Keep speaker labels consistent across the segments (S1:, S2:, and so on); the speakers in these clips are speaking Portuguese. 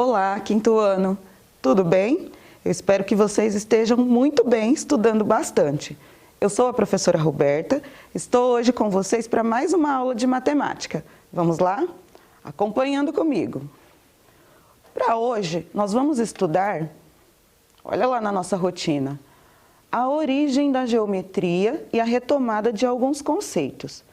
S1: Olá, quinto ano. Tudo bem? Eu espero que vocês estejam muito bem, estudando bastante. Eu sou a professora Roberta, estou hoje com vocês para mais uma aula de matemática. Vamos lá? Acompanhando comigo. Para hoje, nós vamos estudar, olha lá na nossa rotina, a origem da geometria e a retomada de alguns conceitos.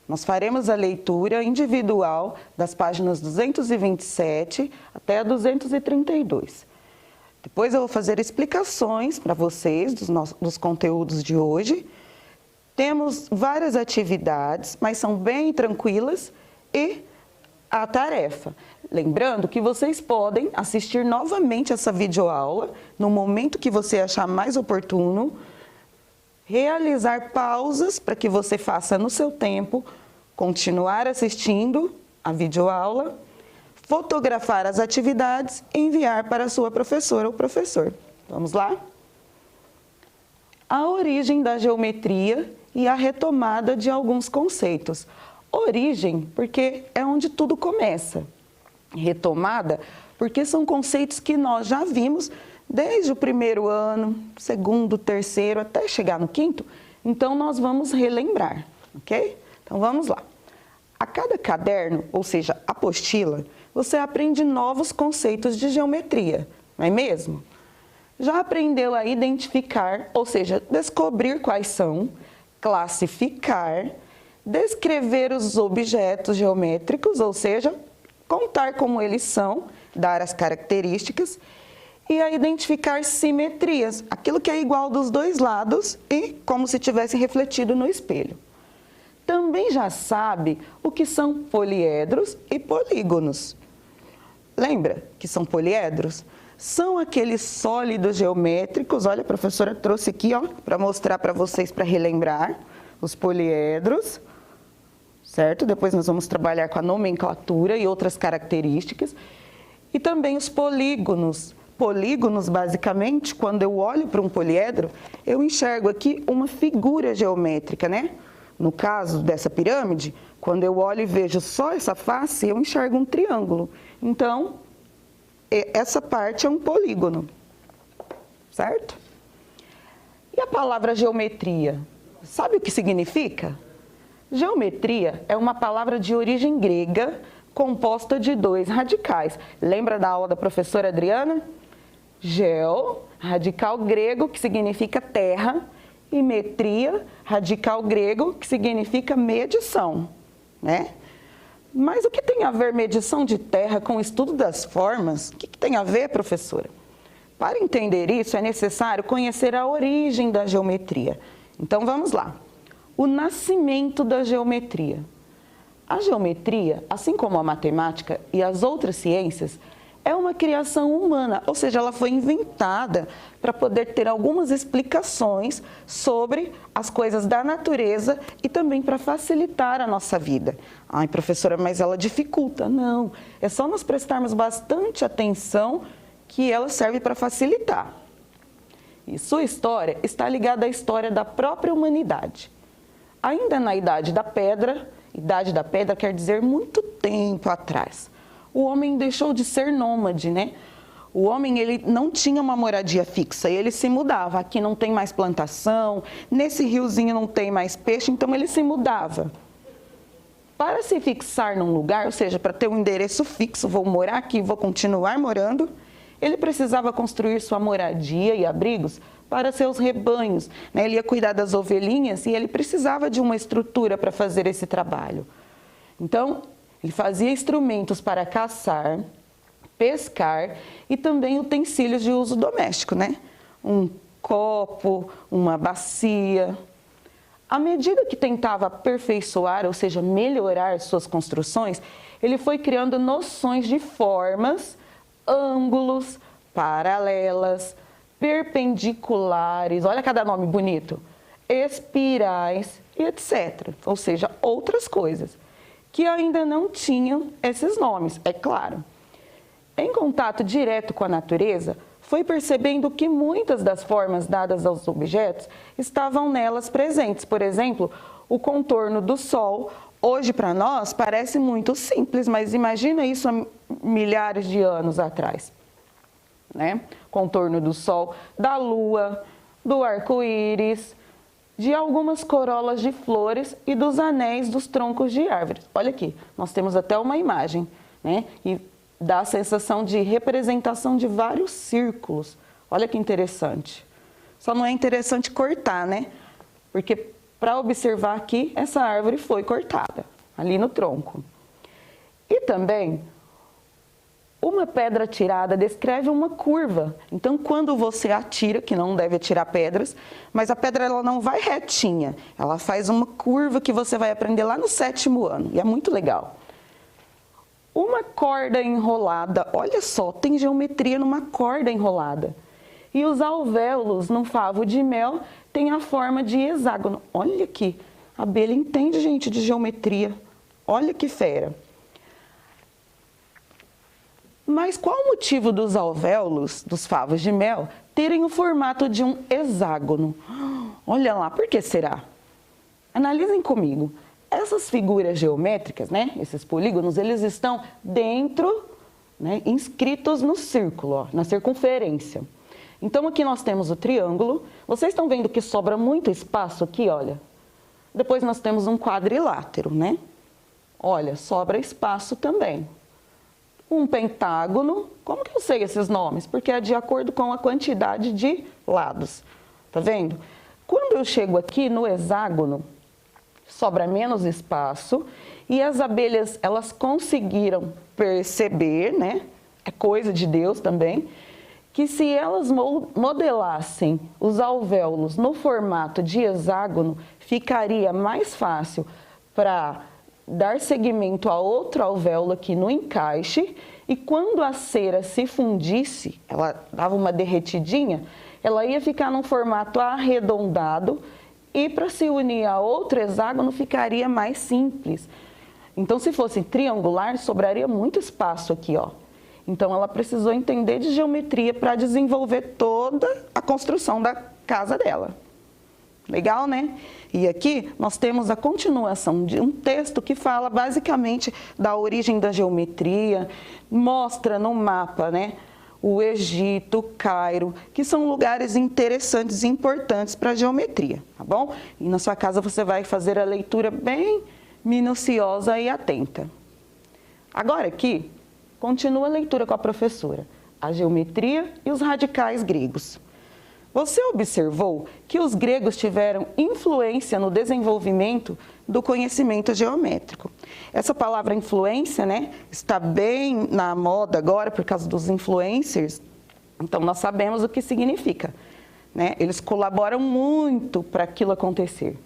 S1: Nós faremos a leitura individual das páginas 227 até a 232. Depois eu vou fazer explicações para vocês dos conteúdos de hoje. Temos várias atividades, mas são bem tranquilas, e a tarefa. Lembrando que vocês podem assistir novamente essa videoaula no momento que você achar mais oportuno, realizar pausas para que você faça no seu tempo, continuar assistindo a videoaula, fotografar as atividades e enviar para a sua professora ou professor. Vamos lá? A origem da geometria e a retomada de alguns conceitos. Origem, porque é onde tudo começa. Retomada, porque são conceitos que nós já vimos desde o primeiro ano, segundo, terceiro, até chegar no quinto. Então, nós vamos relembrar, ok? Então, vamos lá. A cada caderno, ou seja, apostila, você aprende novos conceitos de geometria, não é mesmo? Já aprendeu a identificar, ou seja, descobrir quais são, classificar, descrever os objetos geométricos, ou seja, contar como eles são, dar as características, e a identificar simetrias, aquilo que é igual dos dois lados e como se tivesse refletido no espelho. Também já sabe o que são poliedros e polígonos. Lembra que são poliedros? São aqueles sólidos geométricos, olha, a professora trouxe aqui, ó, para mostrar para vocês, para relembrar, os poliedros, certo? Depois nós vamos trabalhar com a nomenclatura e outras características. E também os polígonos. Polígonos, basicamente, quando eu olho para um poliedro, eu enxergo aqui uma figura geométrica, né? No caso dessa pirâmide, quando eu olho e vejo só essa face, eu enxergo um triângulo. Então, essa parte é um polígono, certo? E a palavra geometria? Sabe o que significa? Geometria é uma palavra de origem grega, composta de dois radicais. Lembra da aula da professora Adriana? Geo, radical grego, que significa terra, e metria, radical grego, que significa medição, né? Mas o que tem a ver medição de terra com o estudo das formas? O que tem a ver, professora? Para entender isso, é necessário conhecer a origem da geometria. Então, vamos lá. O nascimento da geometria. A geometria, assim como a matemática e as outras ciências, é uma criação humana, ou seja, ela foi inventada para poder ter algumas explicações sobre as coisas da natureza e também para facilitar a nossa vida. Ai, professora, mas ela dificulta. Não, é só nós prestarmos bastante atenção que ela serve para facilitar. E sua história está ligada à história da própria humanidade. Ainda na Idade da Pedra quer dizer muito tempo atrás, o homem deixou de ser nômade, né? O homem, ele não tinha uma moradia fixa, ele se mudava. Aqui não tem mais plantação, nesse riozinho não tem mais peixe, então ele se mudava. Para se fixar num lugar, ou seja, para ter um endereço fixo, vou morar aqui, vou continuar morando, ele precisava construir sua moradia e abrigos para seus rebanhos, né? Ele ia cuidar das ovelhinhas e ele precisava de uma estrutura para fazer esse trabalho. Então, ele fazia instrumentos para caçar, pescar e também utensílios de uso doméstico, né? Um copo, uma bacia. À medida que tentava aperfeiçoar, ou seja, melhorar suas construções, ele foi criando noções de formas, ângulos, paralelas, perpendiculares, olha cada nome bonito, espirais e etc. Ou seja, outras coisas que ainda não tinham esses nomes, é claro. Em contato direto com a natureza, foi percebendo que muitas das formas dadas aos objetos estavam nelas presentes. Por exemplo, o contorno do Sol Hoje, para nós, parece muito simples, mas imagina isso há milhares de anos atrás, né? Contorno do Sol, da Lua, do arco-íris, de algumas corolas de flores e dos anéis dos troncos de árvores. Olha aqui, nós temos até uma imagem, né? E dá a sensação de representação de vários círculos. Olha que interessante. Só não é interessante cortar, né? Porque para observar aqui, essa árvore foi cortada, ali no tronco. E também, uma pedra atirada descreve uma curva. Então, quando você atira, que não deve atirar pedras, mas a pedra ela não vai retinha, ela faz uma curva que você vai aprender lá no 7º ano, e é muito legal. Uma corda enrolada, olha só, tem geometria numa corda enrolada. E os alvéolos num favo de mel tem a forma de hexágono. Olha aqui, a abelha entende, gente, de geometria. Olha que fera. Mas qual o motivo dos alvéolos, dos favos de mel, terem o formato de um hexágono? Olha lá, por que será? Analisem comigo. Essas figuras geométricas, né, esses polígonos, eles estão dentro, né, inscritos no círculo, ó, na circunferência. Então, aqui nós temos o triângulo. Vocês estão vendo que sobra muito espaço aqui, olha? Depois nós temos um quadrilátero, né? Olha, sobra espaço também. Um pentágono, como que eu sei esses nomes? Porque é de acordo com a quantidade de lados, tá vendo? Quando eu chego aqui no hexágono, sobra menos espaço e as abelhas, elas conseguiram perceber, né? É coisa de Deus também, que se elas modelassem os alvéolos no formato de hexágono, ficaria mais fácil para dar seguimento a outro alvéolo aqui no encaixe, e quando a cera se fundisse, ela dava uma derretidinha, ela ia ficar num formato arredondado, e para se unir a outro hexágono ficaria mais simples. Então, se fosse triangular, sobraria muito espaço aqui, ó. Então, ela precisou entender de geometria para desenvolver toda a construção da casa dela. Legal, né? E aqui nós temos a continuação de um texto que fala basicamente da origem da geometria, mostra no mapa, né, o Egito, o Cairo, que são lugares interessantes e importantes para a geometria, tá bom? E na sua casa você vai fazer a leitura bem minuciosa e atenta. Agora aqui, continua a leitura com a professora, a geometria e os radicais gregos. Você observou que os gregos tiveram influência no desenvolvimento do conhecimento geométrico. Essa palavra influência, né, está bem na moda agora por causa dos influencers, então nós sabemos o que significa, né? Eles colaboram muito para aquilo acontecer.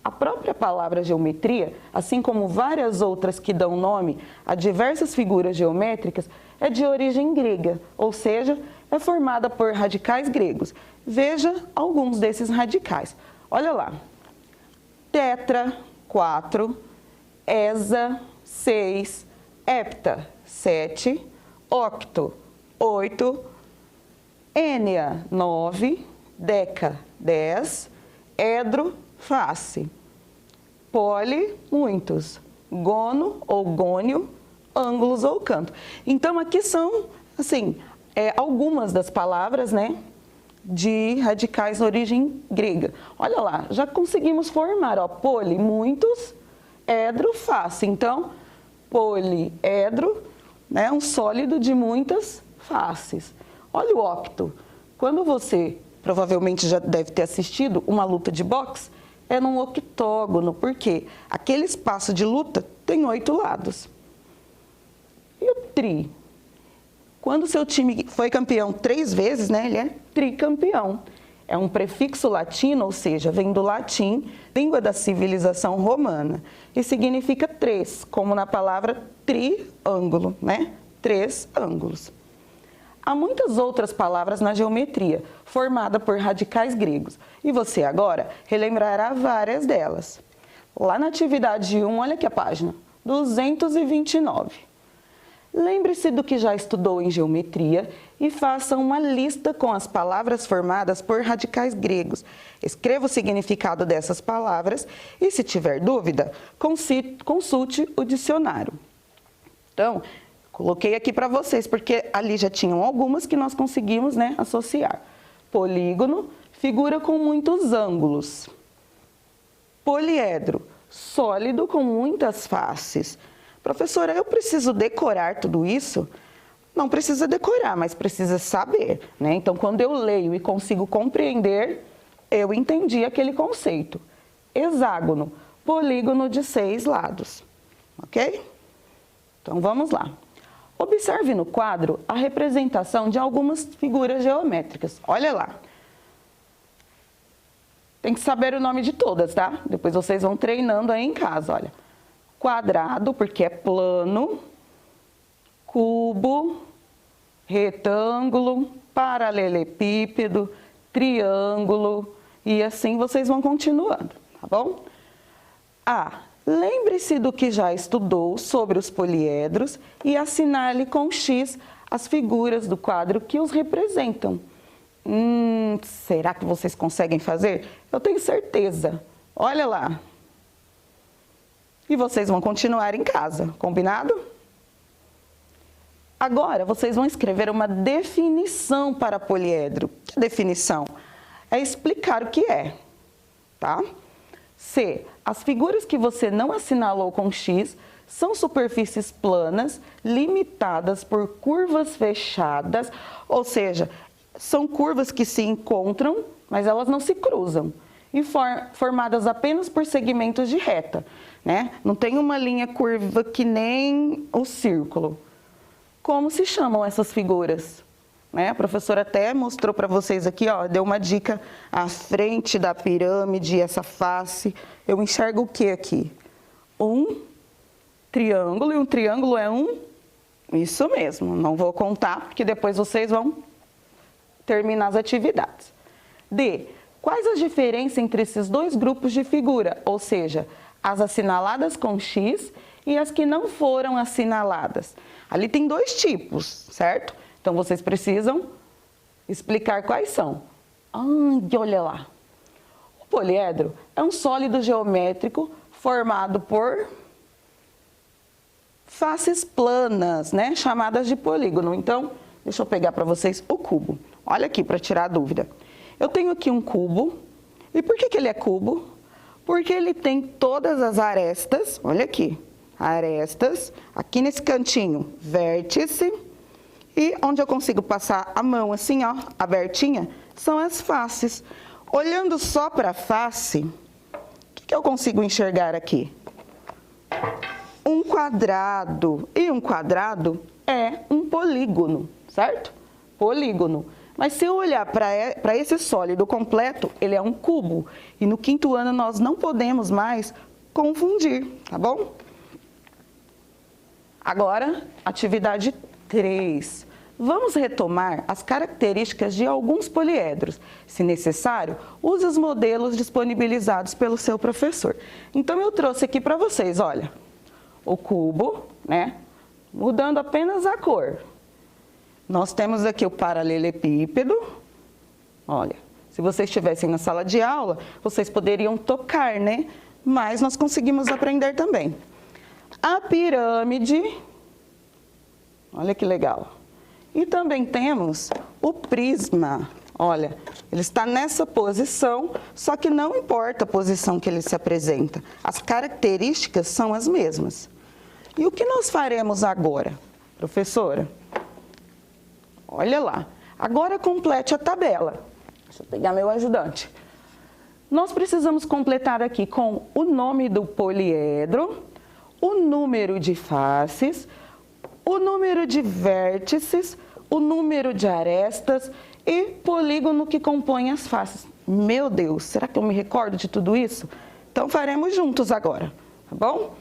S1: A própria palavra geometria, assim como várias outras que dão nome a diversas figuras geométricas, é de origem grega, ou seja, é formada por radicais gregos. Veja alguns desses radicais. Olha lá. Tetra, 4, hesa, 6, hepta, 7, octo, 8, ênea, 9, deca, 10, edro, face, poli, muitos, gono ou gônio, ângulos ou canto. Então, aqui são, assim, algumas das palavras, né, de radicais de origem grega. Olha lá, já conseguimos formar, ó, poli, muitos, edro, face. Então, poliedro, né, um sólido de muitas faces. Olha o octo. Quando você provavelmente já deve ter assistido uma luta de boxe, é num octógono, porque aquele espaço de luta tem 8 lados. E o tri? Quando o seu time foi campeão 3 vezes, né, ele é tricampeão. É um prefixo latino, ou seja, vem do latim, língua da civilização romana, e significa 3, como na palavra triângulo, né? 3 ângulos. Há muitas outras palavras na geometria, formada por radicais gregos, e você agora relembrará várias delas. Lá na atividade 1, olha aqui a página, 229. Lembre-se do que já estudou em geometria e faça uma lista com as palavras formadas por radicais gregos. Escreva o significado dessas palavras e, se tiver dúvida, consulte o dicionário. Então, coloquei aqui para vocês, porque ali já tinham algumas que nós conseguimos, né, associar. Polígono, figura com muitos ângulos. Poliedro, sólido com muitas faces. Professora, eu preciso decorar tudo isso? Não precisa decorar, mas precisa saber, né? Então, quando eu leio e consigo compreender, eu entendi aquele conceito. Hexágono, polígono de 6 lados, ok? Então, vamos lá. Observe no quadro a representação de algumas figuras geométricas. Olha lá. Tem que saber o nome de todas, tá? Depois vocês vão treinando aí em casa, olha. Quadrado, porque é plano, cubo, retângulo, paralelepípedo, triângulo, e assim vocês vão continuando, tá bom? Lembre-se do que já estudou sobre os poliedros e assinale com X as figuras do quadro que os representam. Será que vocês conseguem fazer? Eu tenho certeza. Olha lá. E vocês vão continuar em casa, combinado? Agora, vocês vão escrever uma definição para poliedro. Que definição? É explicar o que é, tá? C. As figuras que você não assinalou com X são superfícies planas, limitadas por curvas fechadas, ou seja, são curvas que se encontram, mas elas não se cruzam, e formadas apenas por segmentos de reta, né? Não tem uma linha curva que nem o círculo. Como se chamam essas figuras? Né? A professora até mostrou para vocês aqui, ó, deu uma dica à frente da pirâmide, essa face. Eu enxergo o que aqui? Um triângulo, e um triângulo é Isso mesmo, não vou contar, porque depois vocês vão terminar as atividades. D. Quais as diferenças entre esses dois grupos de figura? Ou seja, as assinaladas com X e as que não foram assinaladas. Ali tem dois tipos, certo? Então, vocês precisam explicar quais são. Olha lá. O poliedro é um sólido geométrico formado por faces planas, né? Chamadas de polígono. Então, deixa eu pegar para vocês o cubo. Olha aqui para tirar a dúvida. Eu tenho aqui um cubo. E por que ele é cubo? Porque ele tem todas as arestas, olha aqui, arestas, aqui nesse cantinho, vértice, e onde eu consigo passar a mão assim, ó, abertinha, são as faces. Olhando só para a face, o que eu consigo enxergar aqui? Um quadrado, e um quadrado é um polígono, certo? Polígono. Mas se eu olhar para esse sólido completo, ele é um cubo. E no 5º ano nós não podemos mais confundir, tá bom? Agora, atividade 3. Vamos retomar as características de alguns poliedros. Se necessário, use os modelos disponibilizados pelo seu professor. Então, eu trouxe aqui para vocês, olha, o cubo, né? Mudando apenas a cor. Nós temos aqui o paralelepípedo. Olha, se vocês estivessem na sala de aula, vocês poderiam tocar, né? Mas nós conseguimos aprender também. A pirâmide. Olha que legal. E também temos o prisma. Olha, ele está nessa posição, só que não importa a posição que ele se apresenta. As características são as mesmas. E o que nós faremos agora, professora? Olha lá. Agora complete a tabela. Deixa eu pegar meu ajudante. Nós precisamos completar aqui com o nome do poliedro, o número de faces, o número de vértices, o número de arestas e polígono que compõe as faces. Meu Deus, será que eu me recordo de tudo isso? Então faremos juntos agora, tá bom?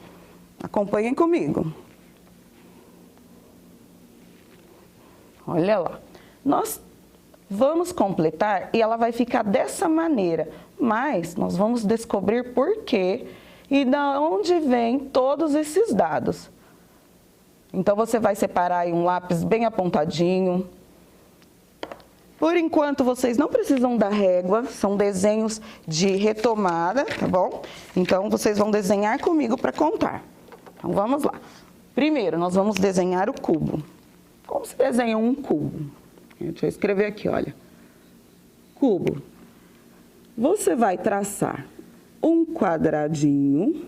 S1: Acompanhem comigo. Olha lá, nós vamos completar e ela vai ficar dessa maneira, mas nós vamos descobrir por quê e de onde vêm todos esses dados. Então, você vai separar aí um lápis bem apontadinho. Por enquanto, vocês não precisam da régua, são desenhos de retomada, tá bom? Então, vocês vão desenhar comigo para contar. Então, vamos lá. Primeiro, nós vamos desenhar o cubo. Como se desenha um cubo? Deixa eu escrever aqui, olha. Cubo. Você vai traçar um quadradinho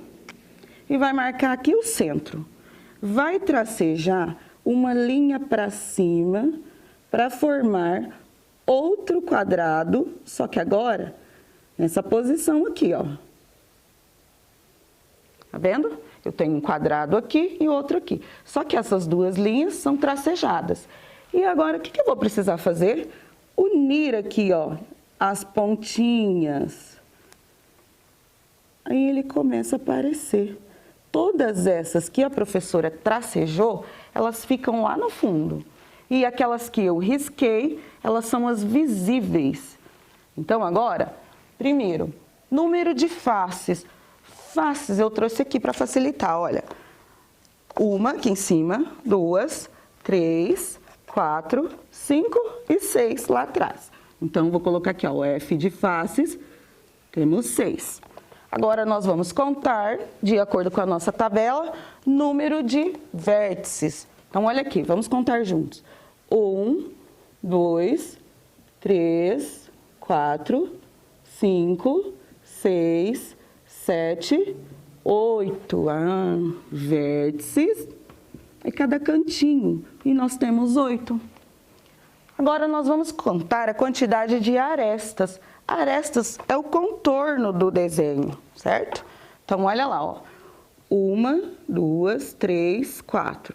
S1: e vai marcar aqui o centro. Vai tracejar uma linha para cima para formar outro quadrado, só que agora nessa posição aqui, ó. Tá vendo? Eu tenho um quadrado aqui e outro aqui. Só que essas duas linhas são tracejadas. E agora, o que eu vou precisar fazer? Unir aqui, ó, as pontinhas. Aí ele começa a aparecer. Todas essas que a professora tracejou, elas ficam lá no fundo. E aquelas que eu risquei, elas são as visíveis. Então, agora, primeiro, número de faces. Faces eu trouxe aqui para facilitar, olha. Uma aqui em cima, 2, 3, 4, 5 e 6 lá atrás. Então, vou colocar aqui, ó, o F de faces, temos 6. Agora, nós vamos contar, de acordo com a nossa tabela, número de vértices. Então, olha aqui, vamos contar juntos. 1, 2, 3, 4, 5, 6, 7, 8 vértices em cada cantinho. E nós temos 8. Agora, nós vamos contar a quantidade de arestas. Arestas é o contorno do desenho, certo? Então, olha lá, ó. 1, 2, 3, 4,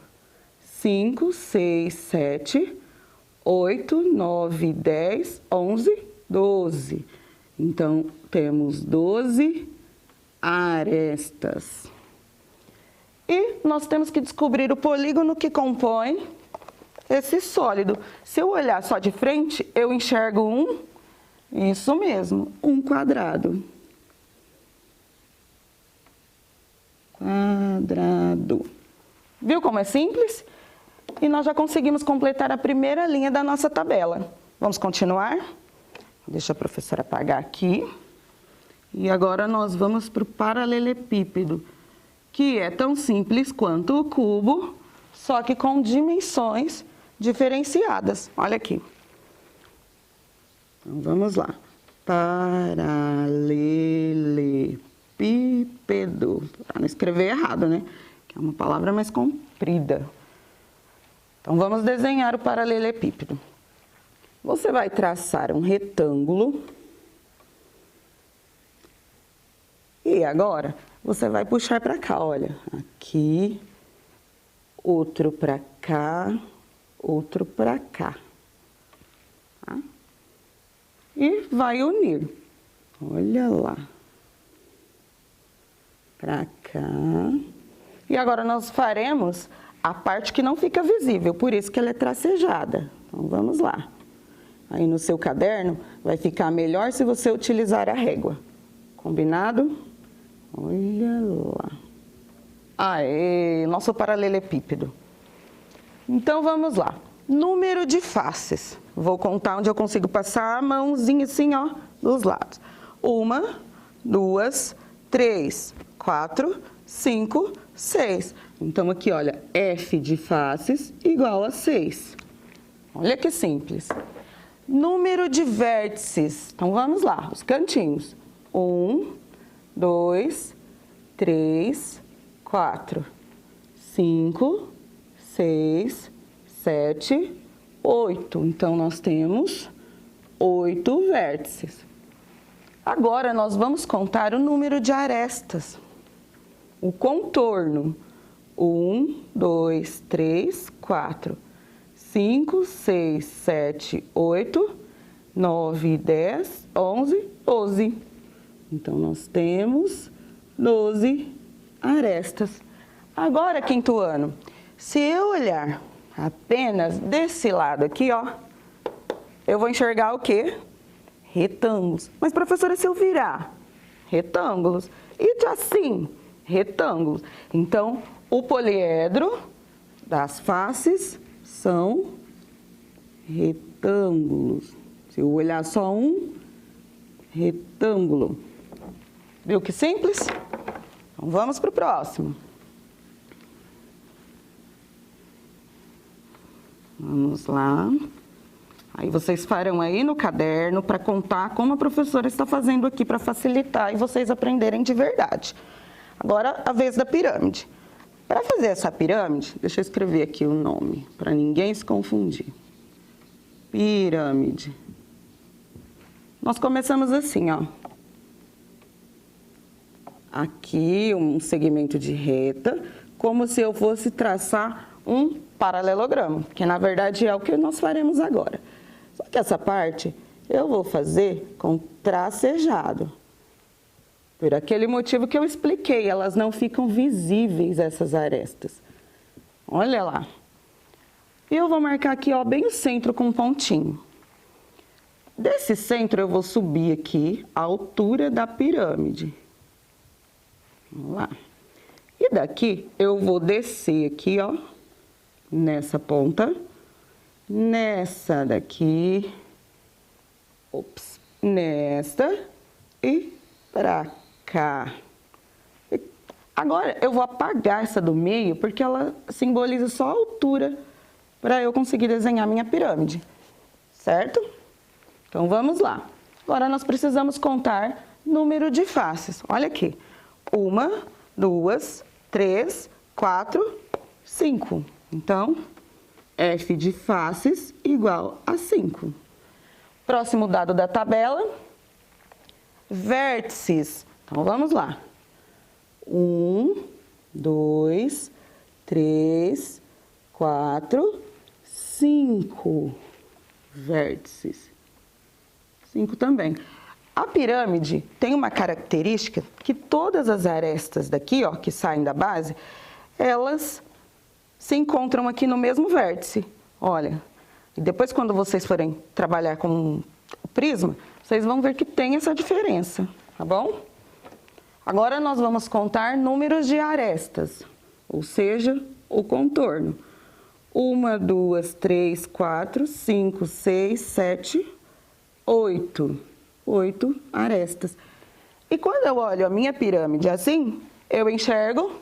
S1: 5, 6, 7, 8, 9, 10, 11, 12. Então, temos 12 arestas. E nós temos que descobrir o polígono que compõe esse sólido. Se eu olhar só de frente, eu enxergo isso mesmo, um quadrado. Quadrado. Viu como é simples? E nós já conseguimos completar a primeira linha da nossa tabela. Vamos continuar? Deixa a professora apagar aqui. E agora nós vamos para o paralelepípedo, que é tão simples quanto o cubo, só que com dimensões diferenciadas. Olha aqui. Então, vamos lá. Paralelepípedo. Para não escrever errado, né? Que é uma palavra mais comprida. Então, vamos desenhar o paralelepípedo. Você vai traçar um retângulo. E agora, você vai puxar para cá, olha. Aqui, outro para cá, outro para cá. Tá? E vai unir. Olha lá. Para cá. E agora nós faremos a parte que não fica visível, por isso que ela é tracejada. Então, vamos lá. Aí no seu caderno vai ficar melhor se você utilizar a régua. Combinado? Olha lá. Aê, nosso paralelepípedo. Então, vamos lá. Número de faces. Vou contar onde eu consigo passar a mãozinha assim, ó, dos lados. 1, 2, 3, 4, 5, 6. Então, aqui, olha, F de faces igual a 6. Olha que simples. Número de vértices. Então, vamos lá, os cantinhos. 1, 2, 3, 4, 5, 6, 7, 8. Então, nós temos 8 vértices. Agora, nós vamos contar o número de arestas. O contorno. 1, 2, 3, 4, 5, 6, 7, 8, 9, 10, 11, 12. Então, nós temos 12 arestas. Agora, quinto ano, se eu olhar apenas desse lado aqui, ó, eu vou enxergar o quê? Retângulos. Mas, professora, se eu virar? Retângulos. E assim? Retângulos. Então, o poliedro das faces são retângulos. Se eu olhar só um retângulo. Viu que simples? Então, vamos para o próximo. Vamos lá. Aí vocês farão aí no caderno para contar como a professora está fazendo aqui para facilitar e vocês aprenderem de verdade. Agora, a vez da pirâmide. Para fazer essa pirâmide, deixa eu escrever aqui o nome, para ninguém se confundir. Pirâmide. Nós começamos assim, ó. Aqui, um segmento de reta, como se eu fosse traçar um paralelogramo, que na verdade é o que nós faremos agora. Só que essa parte eu vou fazer com tracejado. Por aquele motivo que eu expliquei, elas não ficam visíveis, essas arestas. Olha lá. E eu vou marcar aqui, ó, bem o centro com um pontinho. Desse centro eu vou subir aqui a altura da pirâmide. Vamos lá. E daqui eu vou descer aqui, ó, nessa ponta, nessa daqui, ops, nesta e pra cá. Agora eu vou apagar essa do meio porque ela simboliza só a altura para eu conseguir desenhar minha pirâmide, certo? Então vamos lá. Agora nós precisamos contar número de faces. Olha aqui. 1, 2, 3, 4, 5. Então, F de faces igual a 5. Próximo dado da tabela, vértices. Então, vamos lá. 1, 2, 3, 4, 5 vértices. 5 também. A pirâmide tem uma característica que todas as arestas daqui, ó, que saem da base, elas se encontram aqui no mesmo vértice. Olha, e depois quando vocês forem trabalhar com o prisma, vocês vão ver que tem essa diferença, tá bom? Agora nós vamos contar números de arestas, ou seja, o contorno. 1, 2, 3, 4, 5, 6, 7, 8. 8 arestas. E quando eu olho a minha pirâmide assim, eu enxergo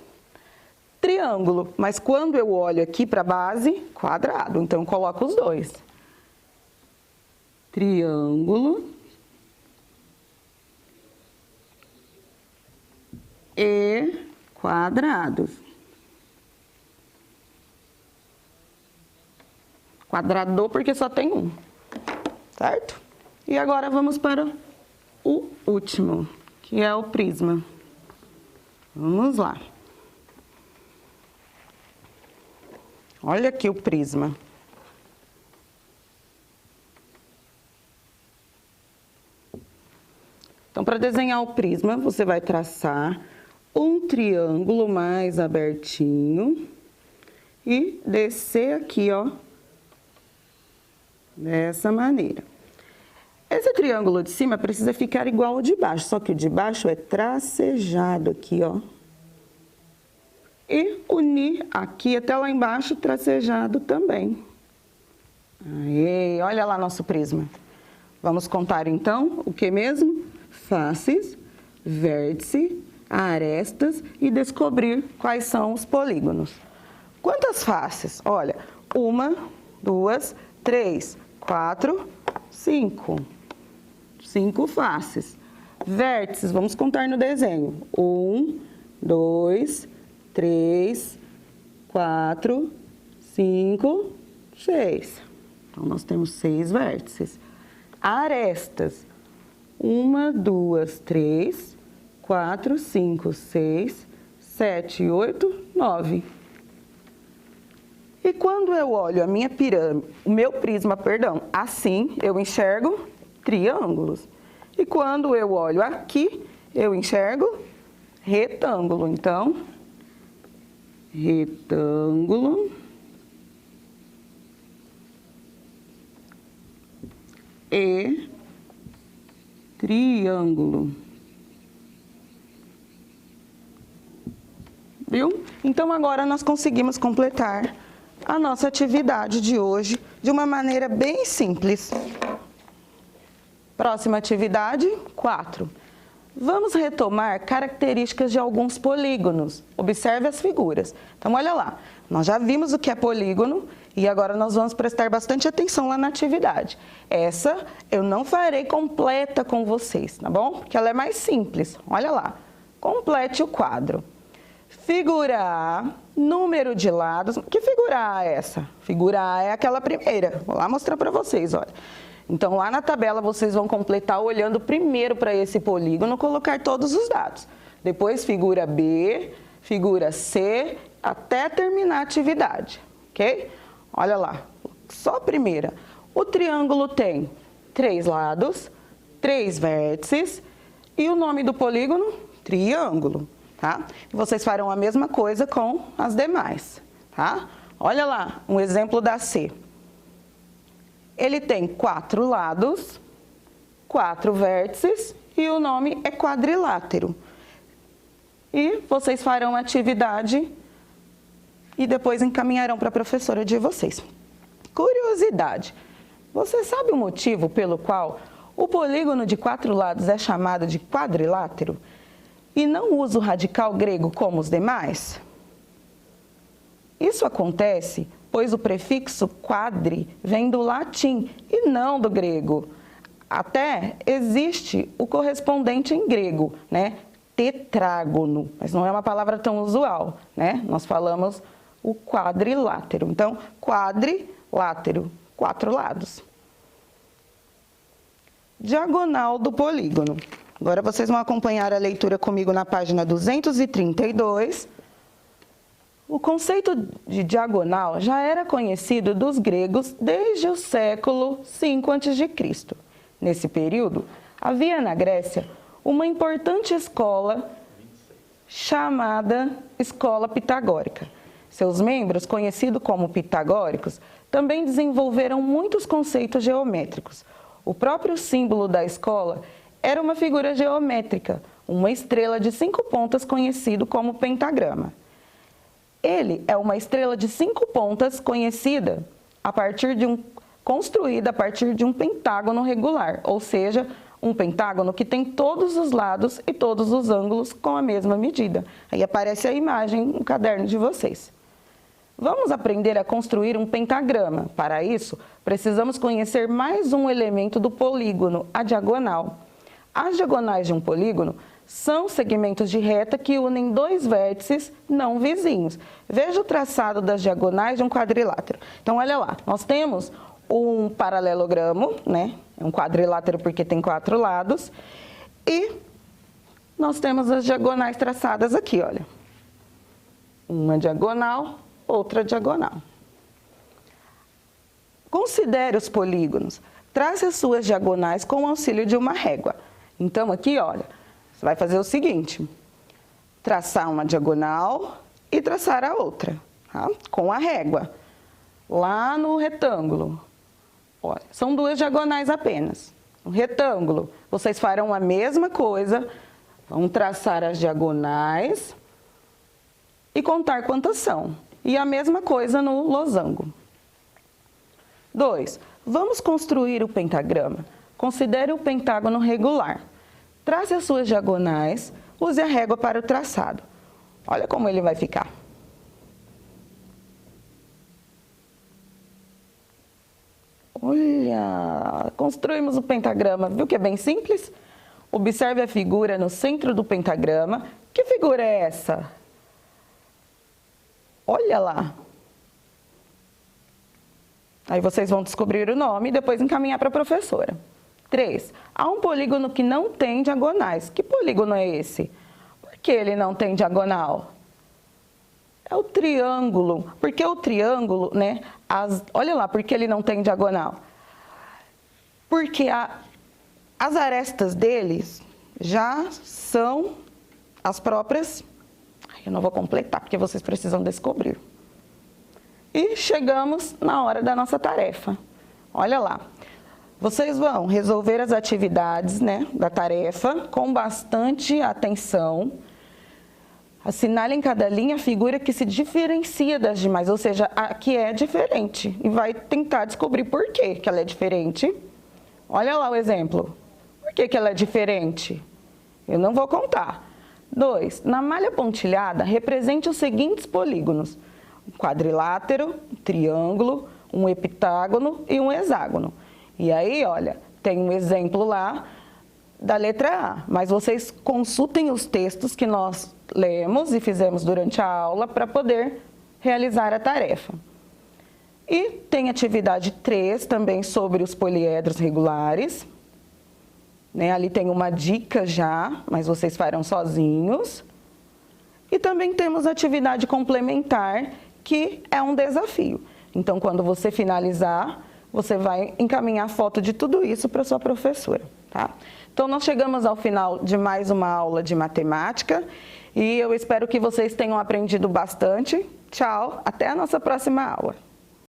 S1: triângulo. Mas quando eu olho aqui para a base, quadrado. Então, eu coloco os dois. Triângulo e quadrados. Quadrador porque só tem um, certo? E agora vamos para o último, que é o prisma. Vamos lá. Olha aqui o prisma. Então, para desenhar o prisma, você vai traçar um triângulo mais abertinho e descer aqui, ó, dessa maneira. Esse triângulo de cima precisa ficar igual ao de baixo, só que o de baixo é tracejado aqui, ó. E unir aqui até lá embaixo, tracejado também. Aí, olha lá nosso prisma. Vamos contar então o que mesmo? Faces, vértice, arestas e descobrir quais são os polígonos. Quantas faces? Olha, 1, 2, 3, 4, 5. 5 faces. Vértices, vamos contar no desenho. 1, 2, 3, 4, 5, 6. Então, nós temos 6 vértices. Arestas. 1, 2, 3, 4, 5, 6, 7, 8, 9. E quando eu olho a minha pirâmide, o meu prisma, perdão, assim, eu enxergo triângulos. E quando eu olho aqui, eu enxergo retângulo. Então, retângulo e triângulo. Viu? Então, agora nós conseguimos completar a nossa atividade de hoje de uma maneira bem simples. Próxima atividade, 4. Vamos retomar características de alguns polígonos. Observe as figuras. Então, olha lá. Nós já vimos o que é polígono e agora nós vamos prestar bastante atenção lá na atividade. Essa eu não farei completa com vocês, tá bom? Porque ela é mais simples. Olha lá. Complete o quadro. Figura A, número de lados. Que figura A é essa? Figura A é aquela primeira. Vou lá mostrar para vocês, olha. Então, lá na tabela, vocês vão completar olhando primeiro para esse polígono, colocar todos os dados. Depois, figura B, figura C, até terminar a atividade, ok? Olha lá, só a primeira. O triângulo tem 3 lados, 3 vértices e o nome do polígono, triângulo, tá? Vocês farão a mesma coisa com as demais, tá? Olha lá, um exemplo da C. Ele tem 4 lados, 4 vértices e o nome é quadrilátero. E vocês farão a atividade e depois encaminharão para a professora de vocês. Curiosidade, você sabe o motivo pelo qual o polígono de 4 lados é chamado de quadrilátero e não usa o radical grego como os demais? Isso acontece pois o prefixo quadri vem do latim e não do grego. Até existe o correspondente em grego, né? Tetrágono, mas não é uma palavra tão usual, né? Nós falamos o quadrilátero. Então, quadrilátero, 4 lados. Diagonal do polígono. Agora vocês vão acompanhar a leitura comigo na página 232. O conceito de diagonal já era conhecido dos gregos desde o século V a.C. Nesse período, havia na Grécia uma importante escola chamada Escola Pitagórica. Seus membros, conhecidos como pitagóricos, também desenvolveram muitos conceitos geométricos. O próprio símbolo da escola era uma figura geométrica, uma estrela de 5 pontas conhecido como pentagrama. Ele é uma estrela de 5 pontas conhecida construída a partir de um pentágono regular, ou seja, um pentágono que tem todos os lados e todos os ângulos com a mesma medida. Aí aparece a imagem no caderno de vocês. Vamos aprender a construir um pentagrama. Para isso, precisamos conhecer mais um elemento do polígono, a diagonal. As diagonais de um polígono são segmentos de reta que unem 2 vértices não vizinhos. Veja o traçado das diagonais de um quadrilátero. Então, olha lá, nós temos um paralelogramo, né? É um quadrilátero porque tem 4 lados. E nós temos as diagonais traçadas aqui, olha. Uma diagonal, outra diagonal. Considere os polígonos. Trace as suas diagonais com o auxílio de uma régua. Então, aqui, olha, você vai fazer o seguinte, traçar uma diagonal e traçar a outra, tá? Com a régua. Lá no retângulo, olha, são 2 diagonais apenas. No retângulo, vocês farão a mesma coisa, vão traçar as diagonais e contar quantas são. E a mesma coisa no losango. 2. Vamos construir o pentagrama. Considere o pentágono regular. Trace as suas diagonais, use a régua para o traçado. Olha como ele vai ficar. Olha, construímos o pentagrama. Viu que é bem simples? Observe a figura no centro do pentagrama. Que figura é essa? Olha lá. Aí vocês vão descobrir o nome e depois encaminhar para a professora. 3. Há um polígono que não tem diagonais. Que polígono é esse? Por que ele não tem diagonal? É o triângulo. Porque o triângulo, né? Olha lá, por que ele não tem diagonal? Porque as arestas deles já são as próprias. Eu não vou completar, porque vocês precisam descobrir. E chegamos na hora da nossa tarefa. Olha lá. Vocês vão resolver as atividades, né, da tarefa com bastante atenção. Assinale em cada linha a figura que se diferencia das demais, ou seja, a que é diferente. E vai tentar descobrir por que ela é diferente. Olha lá o exemplo. Por que ela é diferente? Eu não vou contar. 2. Na malha pontilhada, represente os seguintes polígonos: um quadrilátero, um triângulo, um heptágono e um hexágono. E aí, olha, tem um exemplo lá da letra A, mas vocês consultem os textos que nós lemos e fizemos durante a aula para poder realizar a tarefa. E tem atividade 3 também sobre os poliedros regulares. Ali tem uma dica já, mas vocês farão sozinhos. E também temos atividade complementar, que é um desafio. Então, quando você finalizar, você vai encaminhar foto de tudo isso para sua professora, tá? Então, nós chegamos ao final de mais uma aula de matemática e eu espero que vocês tenham aprendido bastante. Tchau, até a nossa próxima aula.